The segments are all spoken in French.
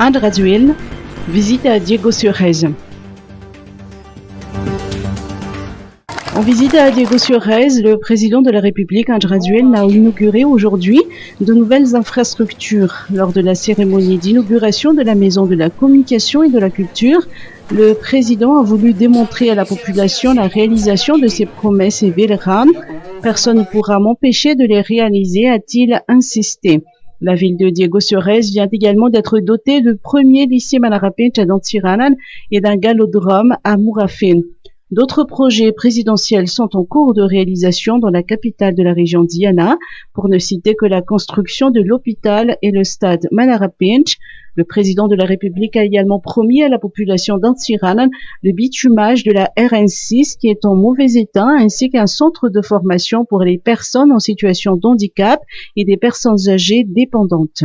André Azuel, visite à Diego-sur-Rez. En visite à Diego-sur-Rez, le président de la République, André Azuel, a inauguré aujourd'hui de nouvelles infrastructures. Lors de la cérémonie d'inauguration de la Maison de la Communication et de la Culture, le président a voulu démontrer à la population la réalisation de ses promesses et véléranes. Personne ne pourra m'empêcher de les réaliser, a-t-il insisté. La ville de Diego-sur-Rez vient également d'être dotée du premier lycée Manarapinch à Dantziranan et d'un galodrome à Mourafin. D'autres projets présidentiels sont en cours de réalisation dans la capitale de la région Diana, pour ne citer que la construction de l'hôpital et le stade Manarapinch. Le président de la République a également promis à la population d'Antsiranan le bitumage de la RN6 qui est en mauvais état, ainsi qu'un centre de formation pour les personnes en situation de handicap et des personnes âgées dépendantes.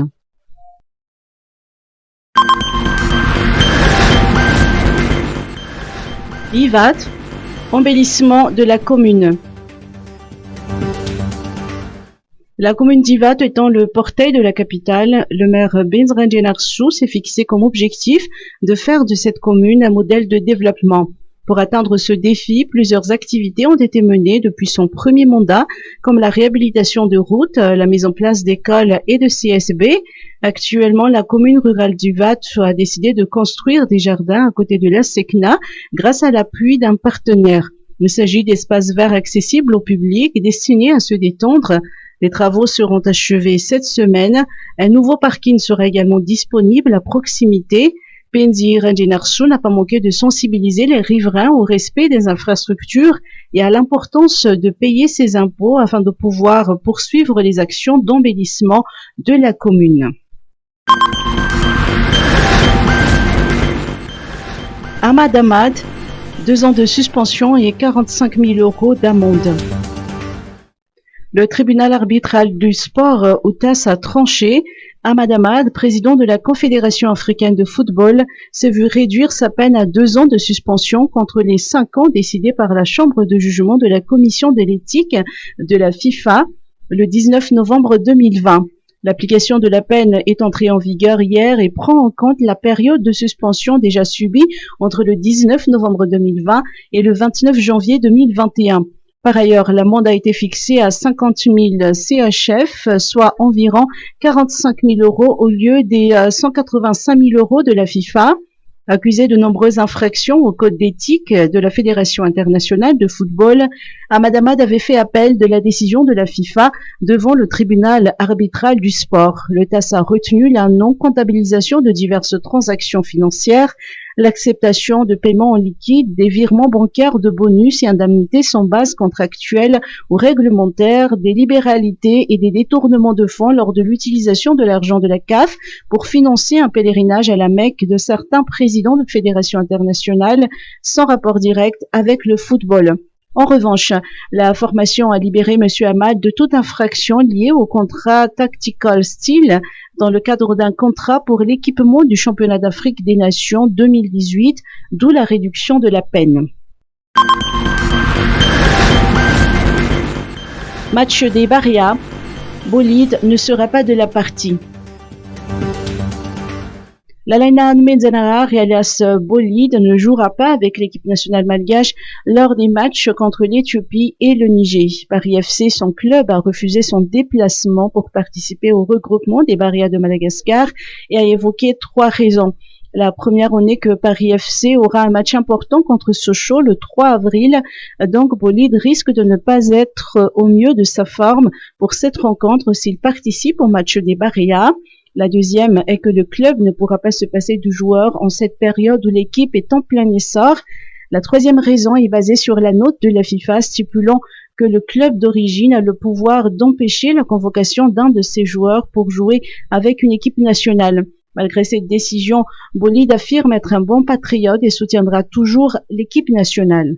Ivat, embellissement de la commune. La commune d'Ivat étant le portail de la capitale, le maire Benzrangen Arsou s'est fixé comme objectif de faire de cette commune un modèle de développement. Pour atteindre ce défi, plusieurs activités ont été menées depuis son premier mandat, comme la réhabilitation de routes, la mise en place d'écoles et de CSB. Actuellement, la commune rurale d'Ivat a décidé de construire des jardins à côté de la Secna grâce à l'appui d'un partenaire. Il s'agit d'espaces verts accessibles au public et destinés à se détendre. Les travaux seront achevés cette semaine. Un nouveau parking sera également disponible à proximité. Penzi Rangenarsu n'a pas manqué de sensibiliser les riverains au respect des infrastructures et à l'importance de payer ses impôts afin de pouvoir poursuivre les actions d'embellissement de la commune. Ahmad Ahmad, 2 ans de suspension et 45 000 € d'amende. Le tribunal arbitral du sport UTAS a tranché. Ahmad Ahmad, président de la Confédération africaine de football, s'est vu réduire sa peine à 2 ans de suspension contre les 5 ans décidés par la chambre de jugement de la commission de l'éthique de la FIFA le 19 novembre 2020. L'application de la peine est entrée en vigueur hier et prend en compte la période de suspension déjà subie entre le 19 novembre 2020 et le 29 janvier 2021. Par ailleurs, l'amende a été fixée à 50 000 CHF, soit environ 45 000 € au lieu des 185 000 € de la FIFA. Accusé de nombreuses infractions au code d'éthique de la Fédération internationale de football, Ahmad Ahmad avait fait appel de la décision de la FIFA devant le tribunal arbitral du sport. Le TAS a retenu la non-comptabilisation de diverses transactions financières, l'acceptation de paiements en liquide, des virements bancaires de bonus et indemnités sans base contractuelle ou réglementaire, des libéralités et des détournements de fonds lors de l'utilisation de l'argent de la CAF pour financer un pèlerinage à la Mecque de certains présidents de fédérations internationales sans rapport direct avec le football. En revanche, la formation a libéré M. Ahmad de toute infraction liée au contrat Tactical Steel dans le cadre d'un contrat pour l'équipement du championnat d'Afrique des Nations 2018, d'où la réduction de la peine. Match des Barrias, Bolide ne sera pas de la partie. L'Alaina Menzanara, alias Bolide, ne jouera pas avec l'équipe nationale malgache lors des matchs contre l'Éthiopie et le Niger. Paris FC, son club, a refusé son déplacement pour participer au regroupement des Barrias de Madagascar et a évoqué 3 raisons. La première en est que Paris FC aura un match important contre Sochaux le 3 avril, donc Bolide risque de ne pas être au mieux de sa forme pour cette rencontre s'il participe au match des Barrias. La deuxième est que le club ne pourra pas se passer du joueur en cette période où l'équipe est en plein essor. La troisième raison est basée sur la note de la FIFA stipulant que le club d'origine a le pouvoir d'empêcher la convocation d'un de ses joueurs pour jouer avec une équipe nationale. Malgré cette décision, Bolide affirme être un bon patriote et soutiendra toujours l'équipe nationale.